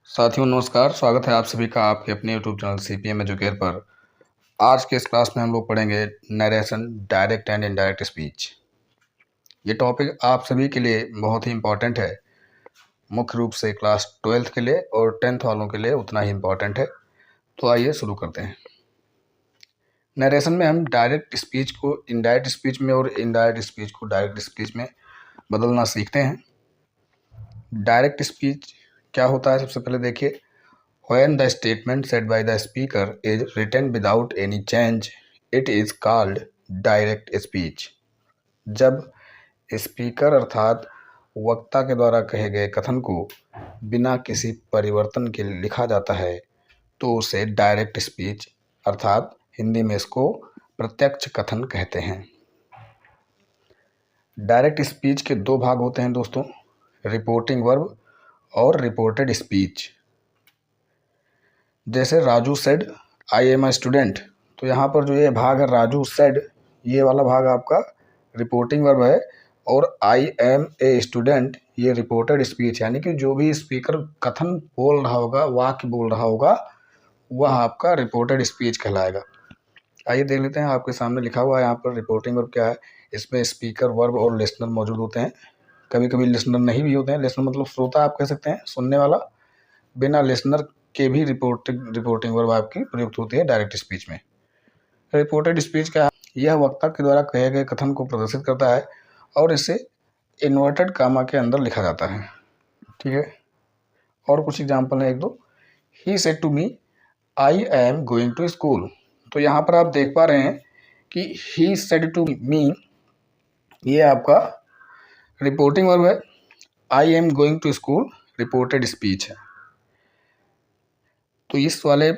साथियों नमस्कार, स्वागत है आप सभी का आपके अपने यूट्यूब चैनल सीपीएम एजुकेयर पर। आज के इस क्लास में हम लोग पढ़ेंगे narration, direct and indirect speech. ये टॉपिक आप सभी के लिए बहुत ही इम्पोर्टेंट है, मुख्य रूप से क्लास 12th के लिए और 10th वालों के लिए उतना ही इम्पोर्टेंट है। तो आइए शुरू करते हैं। नरेशन में हम डायरेक्ट स्पीच को इनडायरेक्ट स्पीच में और इनडायरेक्ट स्पीच को डायरेक्ट स्पीच में बदलना सीखते हैं। डायरेक्ट स्पीच क्या होता है, सबसे पहले देखिए। When the statement said by the speaker is written without any change, it is called direct speech. जब स्पीकर अर्थात वक्ता के द्वारा कहे गए कथन को बिना किसी परिवर्तन के लिखा जाता है तो उसे डायरेक्ट स्पीच अर्थात हिंदी में इसको प्रत्यक्ष कथन कहते हैं। डायरेक्ट स्पीच के दो भाग होते हैं दोस्तों, रिपोर्टिंग वर्ब और रिपोर्टेड स्पीच। जैसे Raju said I am a student, तो यहाँ पर जो ये भाग है राजू सेड, ये वाला भाग आपका रिपोर्टिंग वर्ब है, और आई एम ए स्टूडेंट ये रिपोर्टेड स्पीच, यानी कि जो भी स्पीकर कथन बोल रहा होगा, वाक्य बोल रहा होगा, वह आपका रिपोर्टेड स्पीच कहलाएगा। आइए देख लेते हैं, आपके सामने लिखा हुआ है यहाँ पर रिपोर्टिंग वर्ब क्या है। इसमें स्पीकर, वर्ब और लिसनर मौजूद होते हैं। कभी कभी लिसनर नहीं भी होते हैं। लिसनर मतलब श्रोता आप कह सकते हैं, सुनने वाला। बिना लिसनर के भी रिपोर्टिंग वर्ब आपकी प्रयुक्त होती है डायरेक्ट स्पीच में। रिपोर्टेड स्पीच क्या है? यह वक्ता के द्वारा कहे गए कथन को प्रदर्शित करता है और इसे इन्वर्टेड कामा के अंदर लिखा जाता है। ठीक है, और कुछ एग्जाम्पल है एक दो। He said to me I am going to school, तो यहाँ पर आप देख पा रहे हैं कि ही सेड टू मी ये आपका रिपोर्टिंग वर्ब है, I am going to school reported speech है। तो इस वाले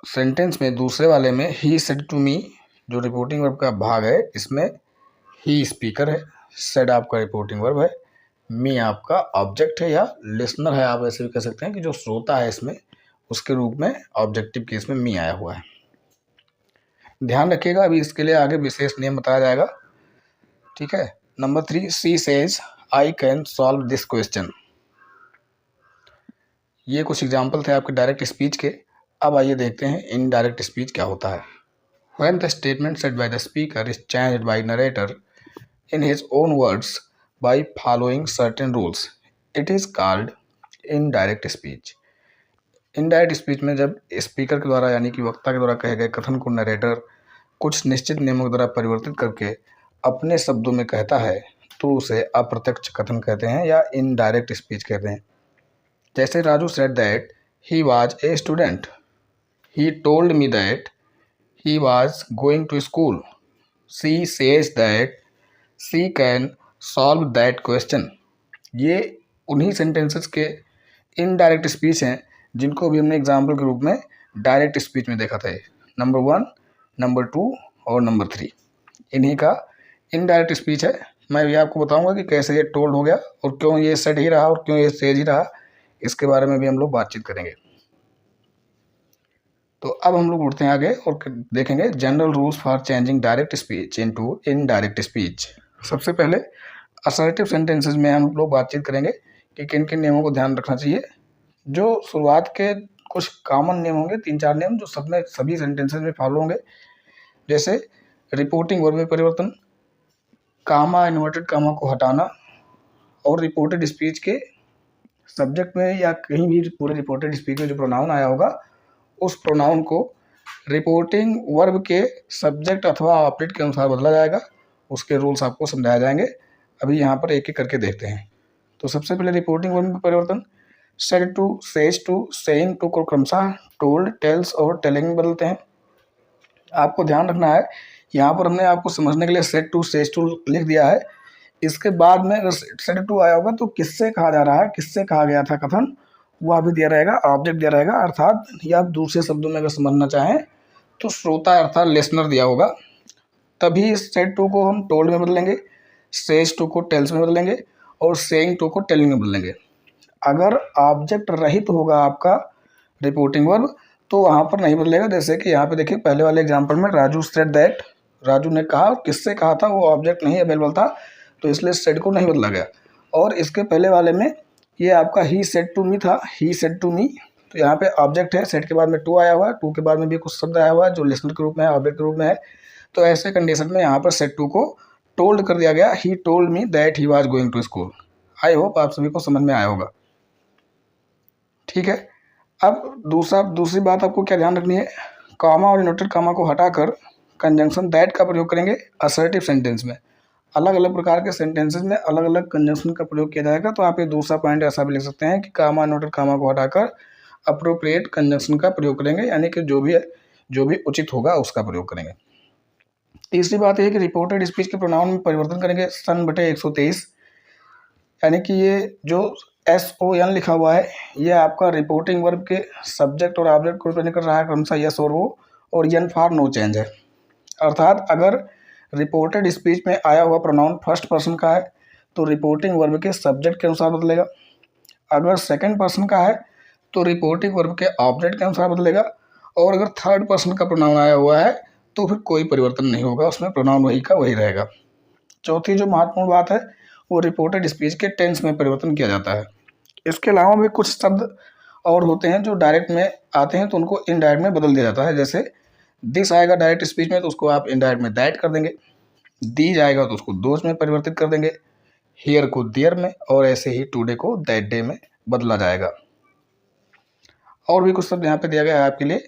सेंटेंस में, दूसरे वाले में ही सेड टू मी जो रिपोर्टिंग वर्ब का भाग है, इसमें ही स्पीकर है, सेड आपका रिपोर्टिंग वर्ब है, मी आपका ऑब्जेक्ट है या लिसनर है, आप ऐसे भी कह सकते हैं कि जो श्रोता है इसमें, उसके रूप में ऑब्जेक्टिव केस में मी आया हुआ है। ध्यान रखिएगा, अभी इसके लिए आगे विशेष नियम बताया जाएगा। ठीक है। Number 3, she says I can solve this question. ये कुछ एग्जाम्पल थे आपके डायरेक्ट स्पीच के। अब आइए देखते हैं इनडायरेक्ट स्पीच क्या होता है। When the statement said by the speaker is changed by narrator in his own words by following certain rules, it is called indirect speech. Indirect speech में जब स्पीकर के द्वारा यानी कि वक्ता के द्वारा कहे गए कथन को नरेटर कुछ निश्चित नियमों के द्वारा परिवर्तित करके अपने शब्दों में कहता है तो उसे अप्रत्यक्ष कथन कहते हैं या इनडायरेक्ट स्पीच कहते हैं। जैसे Raju said that he was a student, he told me that he was going to school, she says that she can solve that question। ये उन्हीं सेंटेंसेस के इनडायरेक्ट स्पीच हैं जिनको भी हमने एग्जाम्पल के रूप में डायरेक्ट स्पीच में देखा था। नंबर 1, नंबर 2 और नंबर 3 इन्हीं का इनडायरेक्ट स्पीच है। मैं भी आपको बताऊंगा कि कैसे ये टोल्ड हो गया और क्यों ये सेड ही रहा और क्यों ये सेज ही रहा, इसके बारे में भी हम लोग बातचीत करेंगे। तो अब हम लोग उठते हैं आगे और देखेंगे general rules for changing direct speech into indirect speech. सबसे पहले असर्टिव सेंटेंसेस में हम लोग बातचीत करेंगे कि किन किन नियमों को ध्यान रखना चाहिए। जो शुरुआत के कुछ कॉमन नियम होंगे, 3-4 नियम जो सब में सभी सेंटेंसेस में फॉलो होंगे। जैसे रिपोर्टिंग वर्ब में परिवर्तन, कामा इन्वर्टेड कामा को हटाना, और रिपोर्टेड स्पीच के सब्जेक्ट में या कहीं भी पूरे रिपोर्टेड स्पीच में जो प्रोनाउन आया होगा उस प्रोनाउन को रिपोर्टिंग वर्ब के सब्जेक्ट अथवा ऑब्जेक्ट के अनुसार बदला जाएगा। उसके रूल्स आपको समझाए जाएंगे। अभी यहाँ पर एक एक करके देखते हैं। तो सबसे पहले रिपोर्टिंग वर्ब में परिवर्तन, said to, says to, saying to को क्रमशः टोल्ड, टेल्स और टेलिंग में बदलते हैं। आपको ध्यान रखना है, यहाँ पर हमने आपको समझने के लिए सेड टू, सेज टू लिख दिया है। इसके बाद में अगर सेड टू आया होगा तो किससे कहा जा रहा है, किससे कहा गया था कथन, वो अभी दिया रहेगा, ऑब्जेक्ट दिया रहेगा। अर्थात या आप दूसरे शब्दों में अगर समझना चाहें तो श्रोता अर्थात लिसनर दिया होगा। तभी सेड टू को हम टोल्ड में बदलेंगे, सेज टू को टेल्स में बदलेंगे और सेइंग टू को टेलिंग में बदलेंगे। अगर ऑब्जेक्ट रहित होगा आपका रिपोर्टिंग वर्ब तो वहाँ पर नहीं बदलेगा। जैसे कि यहाँ पे देखिए पहले वाले एग्जाम्पल में राजू सेड दैट, राजू ने कहा, किससे कहा था, वो ऑब्जेक्ट नहीं अवेलेबल था तो इसलिए सेड को नहीं बदला गया। और इसके पहले वाले में ये आपका ही सेड टू मी था, ही सेड टू मी। तो यहाँ पे ऑब्जेक्ट है, सेड के बाद में टू आया हुआ है, टू के बाद में भी कुछ शब्द आया हुआ है जो लिसनर के रूप में है, ऑब्जेक्ट के रूप में है। तो ऐसे कंडीशन में यहाँ पर सेड टू को टोल्ड कर दिया गया, he told me that he was going to school. I hope आप सभी को समझ में आया होगा। ठीक है, अब दूसरी बात आपको क्या ध्यान रखनी है, कॉमा और इन्वर्टेड कॉमा को हटाकर कंजंक्शन दैट का प्रयोग करेंगे असर्टिव सेंटेंस में। अलग अलग प्रकार के सेंटेंसेस में अलग अलग कंजंक्शन का प्रयोग किया जाएगा। तो आप ये दूसरा पॉइंट ऐसा भी लिख सकते हैं कि कॉमा इन्वर्टेड कॉमा को हटाकर अप्रोप्रिएट कंजंक्शन का प्रयोग करेंगे, यानी कि जो भी उचित होगा उसका प्रयोग करेंगे। तीसरी बात यह कि रिपोर्टेड स्पीच के प्रोनाउन में परिवर्तन करेंगे सन बटे 123, यानी कि ये जो SON लिखा हुआ है ये आपका रिपोर्टिंग वर्ब के सब्जेक्ट और ऑब्जेक्ट को रिप्रेजेंट कर रहा है क्रमशः यस और वो, और यन फॉर नो चेंज है। अर्थात अगर रिपोर्टेड स्पीच में आया हुआ प्रोनाउन फर्स्ट पर्सन का है तो रिपोर्टिंग वर्ब के सब्जेक्ट के अनुसार बदलेगा, अगर सेकंड पर्सन का है तो रिपोर्टिंग वर्ब के ऑब्जेक्ट के अनुसार बदलेगा, और अगर थर्ड पर्सन का प्रोनाउन आया हुआ है तो फिर कोई परिवर्तन नहीं होगा, उसमें प्रोनाउन वही का वही रहेगा। चौथी जो महत्वपूर्ण बात है वो रिपोर्टेड स्पीच के टेंस में परिवर्तन किया जाता है। इसके अलावा भी कुछ शब्द और होते हैं जो डायरेक्ट में आते हैं तो उनको इनडायरेक्ट में बदल दिया जाता है। जैसे दिस आएगा डायरेक्ट स्पीच में तो उसको आप इनडायरेक्ट में दैट कर देंगे, दी जाएगा तो उसको दोज में परिवर्तित कर देंगे, हियर को देयर में, और ऐसे ही टुडे को दैट डे में बदला जाएगा। और भी कुछ शब्द यहाँ पे दिया गया है आपके लिए।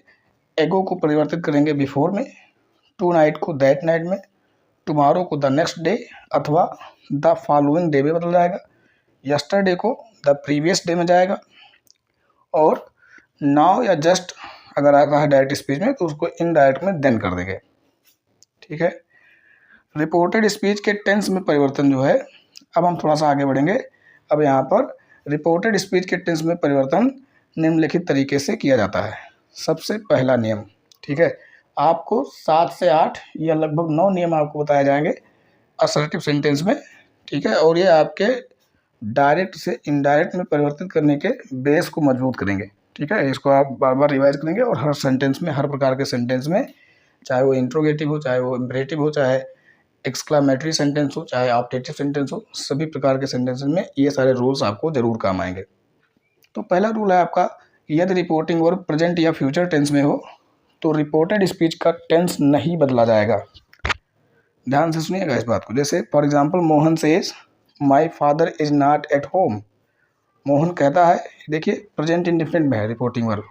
एगो को परिवर्तित करेंगे बिफोर में, टू नाइट को दैट नाइट में, टुमारो को द नेक्स्ट डे अथवा द फॉलोइंग डे में बदल जाएगा, यस्टरडे को द प्रीवियस डे में जाएगा, और नाउ या जस्ट अगर आता है डायरेक्ट स्पीच में तो उसको इनडायरेक्ट में देन कर देंगे। ठीक है, रिपोर्टेड स्पीच के टेंस में परिवर्तन जो है, अब हम थोड़ा सा आगे बढ़ेंगे। अब यहाँ पर रिपोर्टेड स्पीच के टेंस में परिवर्तन निम्नलिखित तरीके से किया जाता है। सबसे पहला नियम, ठीक है, आपको 7 से 8 या लगभग 9 नियम आपको बताए जाएंगे असर्टिव सेंटेंस में। ठीक है, और ये आपके डायरेक्ट से इनडायरेक्ट में परिवर्तित करने के बेस को मजबूत करेंगे। ठीक है, इसको आप बार बार रिवाइज करेंगे और हर सेंटेंस में, हर प्रकार के सेंटेंस में, चाहे वो इंट्रोगेटिव हो, चाहे वो इम्परेटिव हो, चाहे एक्सक्लामेटरी सेंटेंस हो, चाहे ऑप्टेटिव सेंटेंस हो, सभी प्रकार के सेंटेंसेस में ये सारे रूल्स आपको जरूर काम आएंगे। तो पहला रूल है आपका, यदि रिपोर्टिंग वर्ब प्रेजेंट या फ्यूचर टेंस में हो तो रिपोर्टेड स्पीच का टेंस नहीं बदला जाएगा। ध्यान से सुनिएगा इस बात को। जैसे for example Mohan says my father is not at home. Mohan कहता है, देखिए प्रेजेंट इंडेफिनिट में है रिपोर्टिंग वर्ब,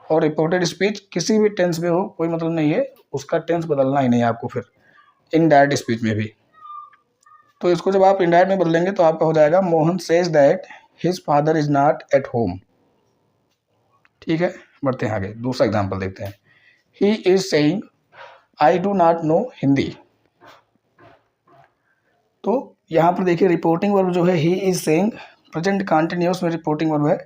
और रिपोर्टेड स्पीच किसी भी टेंस में हो कोई मतलब नहीं है, उसका टेंस बदलना ही नहीं है आपको फिर इनडायरेक्ट स्पीच में भी। तो इसको जब आप इनडायरेक्ट में बदलेंगे तो आपका हो जाएगा Mohan says that his father is not at home. ठीक है, बढ़ते हैं आगे, दूसरा एग्जाम्पल देखते हैं। ही is saying I do not know Hindi. तो यहाँ पर देखिए रिपोर्टिंग वर्ब जो है ही इज सेइंग, प्रेजेंट कंटिन्यूअस में रिपोर्टिंग वर्ब है।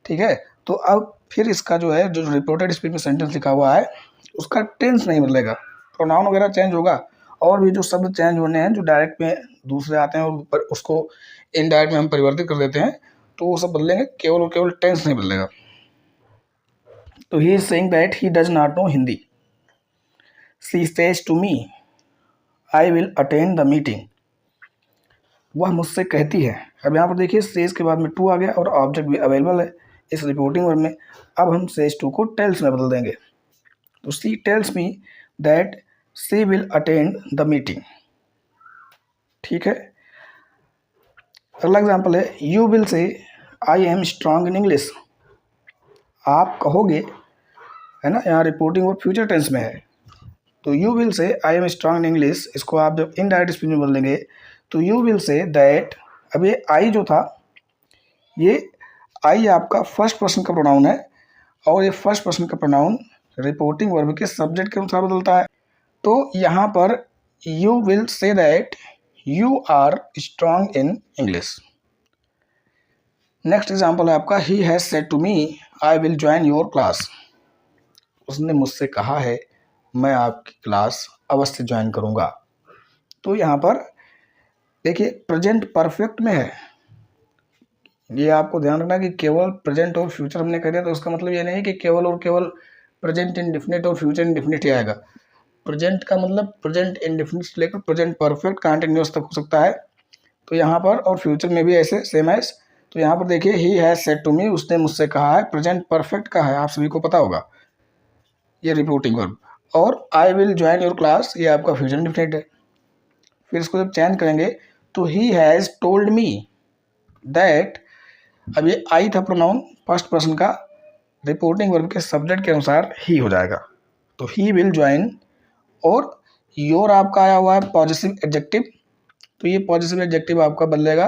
ठीक है, तो अब फिर इसका जो है जो रिपोर्टेड स्पीच में सेंटेंस लिखा हुआ है उसका टेंस नहीं बदलेगा, प्रोनाउन वगैरह चेंज होगा, और भी जो शब्द चेंज होने हैं जो डायरेक्ट में दूसरे आते हैं और उसको इनडायरेक्ट में हम परिवर्तित कर देते हैं तो वो सब बदलेंगे, केवल और केवल टेंस नहीं बदलेगा। तो he is saying that he does not know Hindi. She says to me I will attend the meeting. वह मुझसे कहती है। अब यहाँ पर देखिए सेज के बाद में टू आ गया और ऑब्जेक्ट भी अवेलेबल है इस रिपोर्टिंग वर्ब में। अब हम सेज टू को टेल्स में बदल देंगे। तो she tells me that she will attend the meeting. ठीक है, अगला एग्जाम्पल है यू विल से I am strong in English. आप कहोगे, है ना, यहाँ रिपोर्टिंग वर्ब फ्यूचर टेंस में है, तो यू विल से I am strong in English, इसको आप जब इनडायरेक्ट स्पीच में बदलेंगे तो यू विल से दैट। अब ये आई जो था, ये आई आपका फर्स्ट पर्सन का प्रोनाउन है, और ये फर्स्ट पर्सन का प्रोनाउन रिपोर्टिंग वर्ब के सब्जेक्ट के अनुसार बदलता है। तो यहाँ पर you will say that you are strong in English. Next example है आपका he has said to me I will join your class. उसने मुझसे कहा है मैं आपकी क्लास अवश्य ज्वाइन करूँगा। तो यहाँ पर देखिए प्रेजेंट परफेक्ट में है, ये आपको ध्यान रखना कि केवल प्रेजेंट और फ्यूचर हमने कह दिया तो उसका मतलब ये नहीं कि केवल और केवल प्रेजेंट इंडेफिनिट और फ्यूचर इंडेफिनिट ही आएगा। प्रेजेंट का मतलब प्रेजेंट इंडेफिनिट से लेकर प्रेजेंट परफेक्ट कंटिन्यूअस तक हो सकता है। तो यहाँ पर और फ्यूचर में भी ऐसे सेम एज तो यहाँ पर देखिए he has said to me, उसने मुझसे कहा है, प्रेजेंट परफेक्ट का है, आप सभी को पता होगा ये रिपोर्टिंग वर्ब। और आई विल ज्वाइन योर क्लास, ये आपका फ्यूचर इंडेफिनिट है। फिर इसको जब चेंज करेंगे तो he has told me that, अब ये आई था प्रोनाउन फर्स्ट पर्सन का, रिपोर्टिंग वर्ब के सब्जेक्ट के अनुसार ही हो जाएगा, तो ही विल ज्वाइन। और योर आपका आया हुआ है पॉजिटिव एडजेक्टिव, तो ये पॉजिटिव एडजेक्टिव आपका बदलेगा,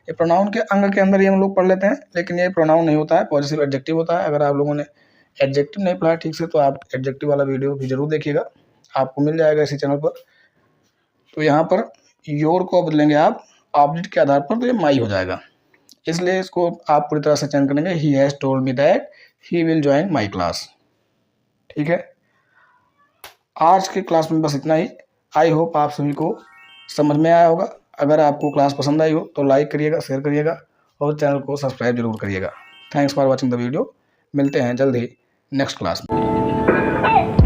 ये प्रोनाउन के अंग के अंदर ही हम लोग पढ़ लेते हैं, लेकिन ये प्रोनाउन नहीं होता है, पॉजिटिव एडजेक्टिव होता है। अगर आप लोगों ने एडजेक्टिव नहीं पढ़ा ठीक से तो आप एडजेक्टिव वाला वीडियो भी जरूर देखिएगा, आपको मिल जाएगा इसी चैनल पर। तो यहाँ पर योर को बदलेंगे आप ऑब्जेक्ट के आधार पर, तो ये माई हो जाएगा, इसलिए इसको आप पूरी तरह से चेंज करेंगे, he has told me that he will join my class. ठीक है, आज के क्लास में बस इतना ही। आई होप आप सभी को समझ में आया होगा। अगर आपको क्लास पसंद आई हो तो लाइक करिएगा, शेयर करिएगा और चैनल को सब्सक्राइब जरूर करिएगा। Thanks for watching the video. मिलते हैं जल्द ही नेक्स्ट क्लास में।